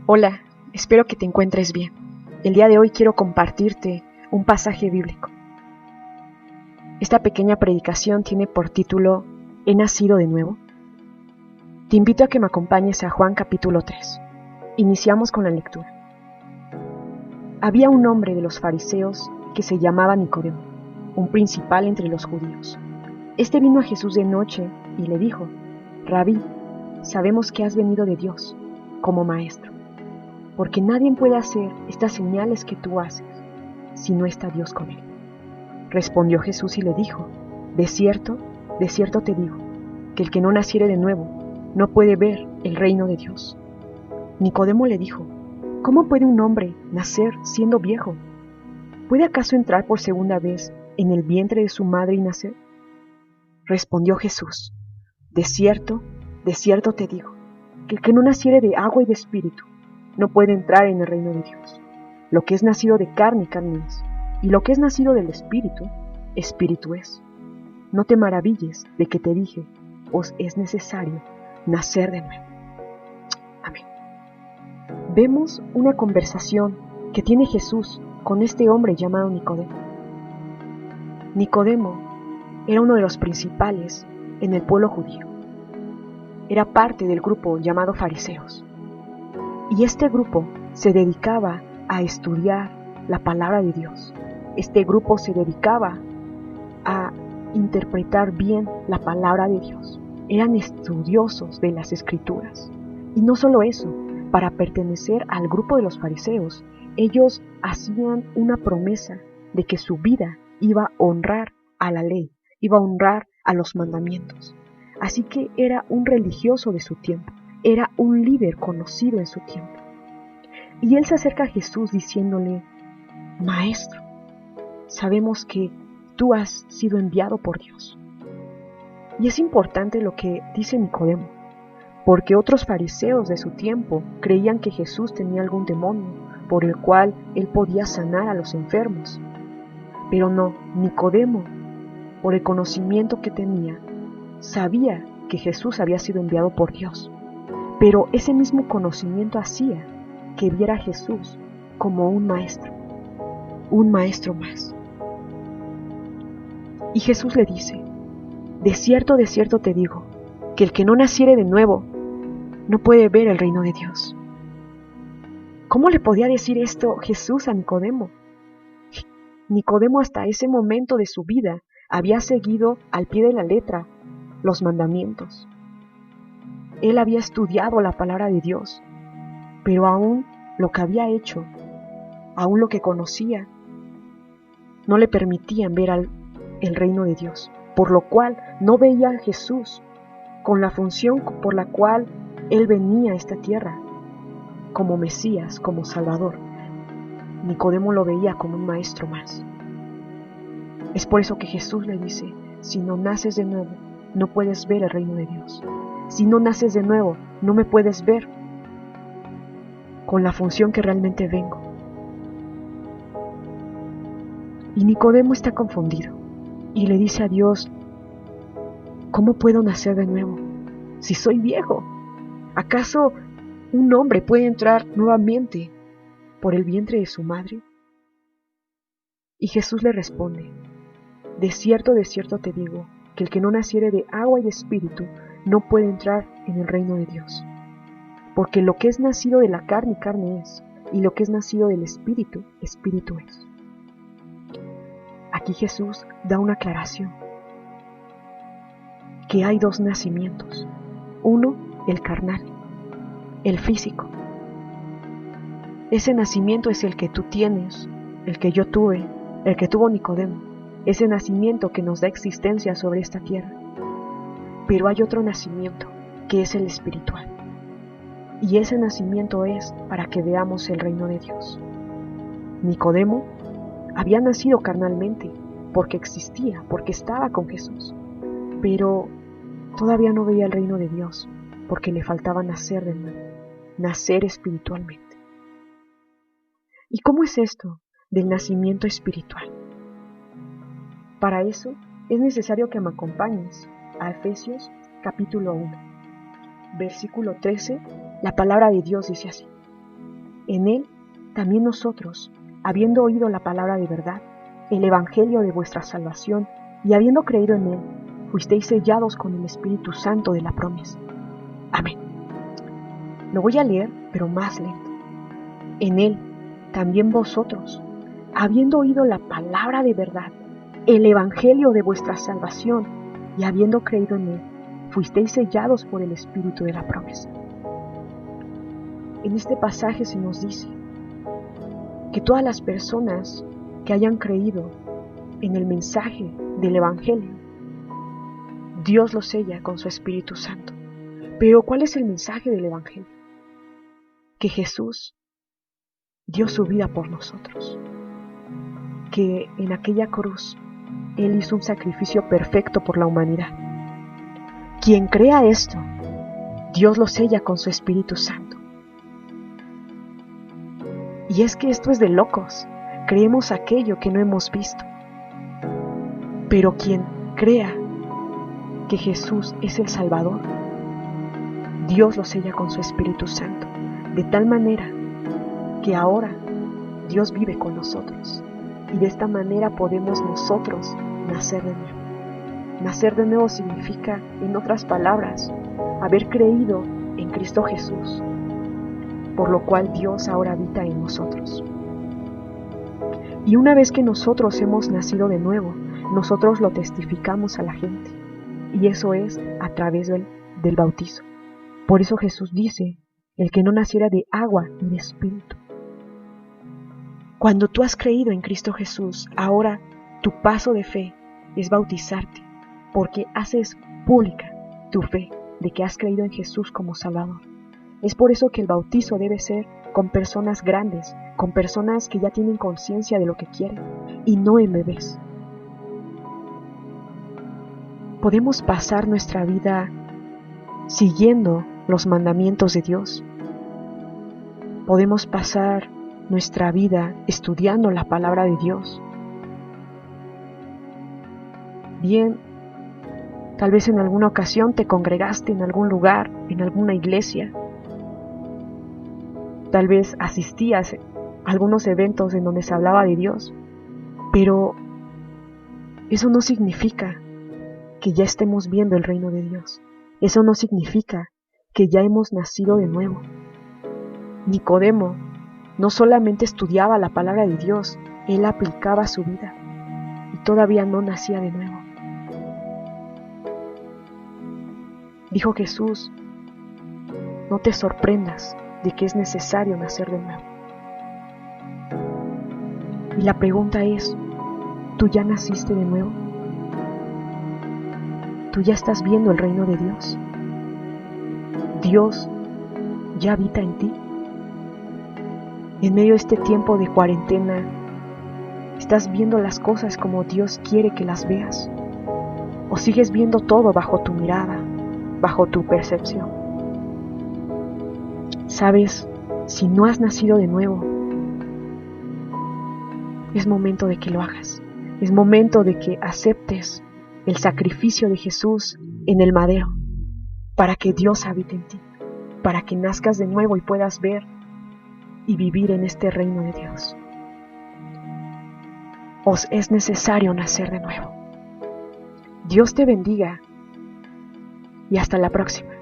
Hola, espero que te encuentres bien. El día de hoy quiero compartirte un pasaje bíblico. Esta pequeña predicación tiene por título ¿He nacido de nuevo? Te invito a que me acompañes a Juan capítulo 3. Iniciamos con la lectura. Había un hombre de los fariseos que se llamaba Nicodemo, un principal entre los judíos. Este vino a Jesús de noche y le dijo: Rabí, sabemos que has venido de Dios como maestro, porque nadie puede hacer estas señales que tú haces si no está Dios con él. Respondió Jesús y le dijo: de cierto te digo, que el que no naciere de nuevo no puede ver el reino de Dios. Nicodemo le dijo: ¿cómo puede un hombre nacer siendo viejo? ¿Puede acaso entrar por segunda vez en el vientre de su madre y nacer? Respondió Jesús: de cierto te digo, que el que no naciere de agua y de espíritu no puede entrar en el reino de Dios. Lo que es nacido de carne es, y lo que es nacido del espíritu, espíritu es. No te maravilles de que te dije: os es necesario nacer de nuevo. Amén. Vemos una conversación que tiene Jesús con este hombre llamado Nicodemo. Nicodemo era uno de los principales en el pueblo judío. Era parte del grupo llamado fariseos. Y este grupo se dedicaba a estudiar la palabra de Dios. Este grupo se dedicaba a interpretar bien la palabra de Dios. Eran estudiosos de las Escrituras. Y no solo eso, para pertenecer al grupo de los fariseos, ellos hacían una promesa de que su vida iba a honrar a la ley, iba a honrar a los mandamientos. Así que era un religioso de su tiempo, era un líder conocido en su tiempo. Y él se acerca a Jesús diciéndole: Maestro, sabemos que tú has sido enviado por Dios. Y es importante lo que dice Nicodemo, porque otros fariseos de su tiempo creían que Jesús tenía algún demonio por el cual él podía sanar a los enfermos. Pero no, Nicodemo, por el conocimiento que tenía, sabía que Jesús había sido enviado por Dios. Pero ese mismo conocimiento hacía que viera a Jesús como un maestro más. Y Jesús le dice: de cierto te digo, que el que no naciere de nuevo no puede ver el reino de Dios. ¿Cómo le podía decir esto Jesús a Nicodemo? Nicodemo hasta ese momento de su vida había seguido al pie de la letra los mandamientos. Él había estudiado la palabra de Dios, pero aún lo que había hecho, aún lo que conocía, no le permitían ver el reino de Dios, por lo cual no veía a Jesús con la función por la cual Él venía a esta tierra, como Mesías, como Salvador. Nicodemo lo veía como un maestro más. Es por eso que Jesús le dice: si no naces de nuevo, no puedes ver el reino de Dios. Si no naces de nuevo, no me puedes ver con la función que realmente vengo. Y Nicodemo está confundido y le dice a Dios: ¿cómo puedo nacer de nuevo si soy viejo? ¿Acaso un hombre puede entrar nuevamente por el vientre de su madre? Y Jesús le responde: de cierto te digo, que el que no naciere de agua y de espíritu no puede entrar en el reino de Dios. Porque lo que es nacido de la carne es, y lo que es nacido del espíritu, espíritu es. Aquí Jesús da una aclaración, que hay dos nacimientos: uno, el carnal, el físico. Ese nacimiento es el que tú tienes, el que yo tuve, el que tuvo Nicodemo, ese nacimiento que nos da existencia sobre esta tierra. Pero hay otro nacimiento, que es el espiritual. Y ese nacimiento es para que veamos el reino de Dios. Nicodemo había nacido carnalmente, porque existía, porque estaba con Jesús. Pero todavía no veía el reino de Dios, porque le faltaba nacer de nuevo, nacer espiritualmente. ¿Y cómo es esto del nacimiento espiritual? Para eso es necesario que me acompañes a Efesios capítulo 1, versículo 13. La palabra de Dios dice así: En Él también nosotros, habiendo oído la palabra de verdad, el evangelio de vuestra salvación, y habiendo creído en Él, fuisteis sellados con el Espíritu Santo de la promesa. Amén. Lo voy a leer, pero más lento. En Él también vosotros, habiendo oído la palabra de verdad, el evangelio de vuestra salvación, y habiendo creído en Él, fuisteis sellados por el Espíritu de la promesa. En este pasaje se nos dice que todas las personas que hayan creído en el mensaje del evangelio, Dios los sella con su Espíritu Santo. Pero ¿cuál es el mensaje del evangelio? Que Jesús dio su vida por nosotros, que en aquella cruz Él hizo un sacrificio perfecto por la humanidad. Quien crea esto, Dios lo sella con su Espíritu Santo. Y es que esto es de locos. Creemos aquello que no hemos visto. Pero quien crea que Jesús es el Salvador, Dios lo sella con su Espíritu Santo, de tal manera que ahora Dios vive con nosotros. Y de esta manera podemos nosotros nacer de nuevo. Nacer de nuevo significa, en otras palabras, haber creído en Cristo Jesús, por lo cual Dios ahora habita en nosotros. Y una vez que nosotros hemos nacido de nuevo, nosotros lo testificamos a la gente, y eso es a través del bautizo. Por eso Jesús dice, el que no naciera de agua y de espíritu. Cuando tú has creído en Cristo Jesús, ahora tu paso de fe es bautizarte, porque haces pública tu fe de que has creído en Jesús como Salvador. Es por eso que el bautizo debe ser con personas grandes, con personas que ya tienen conciencia de lo que quieren, y no en bebés. Podemos pasar nuestra vida siguiendo los mandamientos de Dios. Podemos pasar nuestra vida estudiando la palabra de Dios. Bien, tal vez en alguna ocasión te congregaste en algún lugar, en alguna iglesia. Tal vez asistías a algunos eventos en donde se hablaba de Dios, pero eso no significa que ya estemos viendo el reino de Dios. Eso no significa que ya hemos nacido de nuevo. Nicodemo no solamente estudiaba la palabra de Dios, él aplicaba a su vida y todavía no nacía de nuevo. Dijo Jesús, no te sorprendas de que es necesario nacer de nuevo. Y la pregunta es, ¿tú ya naciste de nuevo? ¿Tú ya estás viendo el reino de Dios? ¿Dios ya habita en ti? En medio de este tiempo de cuarentena, ¿estás viendo las cosas como Dios quiere que las veas? ¿O sigues viendo todo bajo tu mirada, bajo tu percepción? Sabes, si no has nacido de nuevo, es momento de que lo hagas. Es momento de que aceptes el sacrificio de Jesús en el madero, para que Dios habite en ti, para que nazcas de nuevo y puedas ver y vivir en este reino de Dios. Os es necesario nacer de nuevo. Dios te bendiga y hasta la próxima.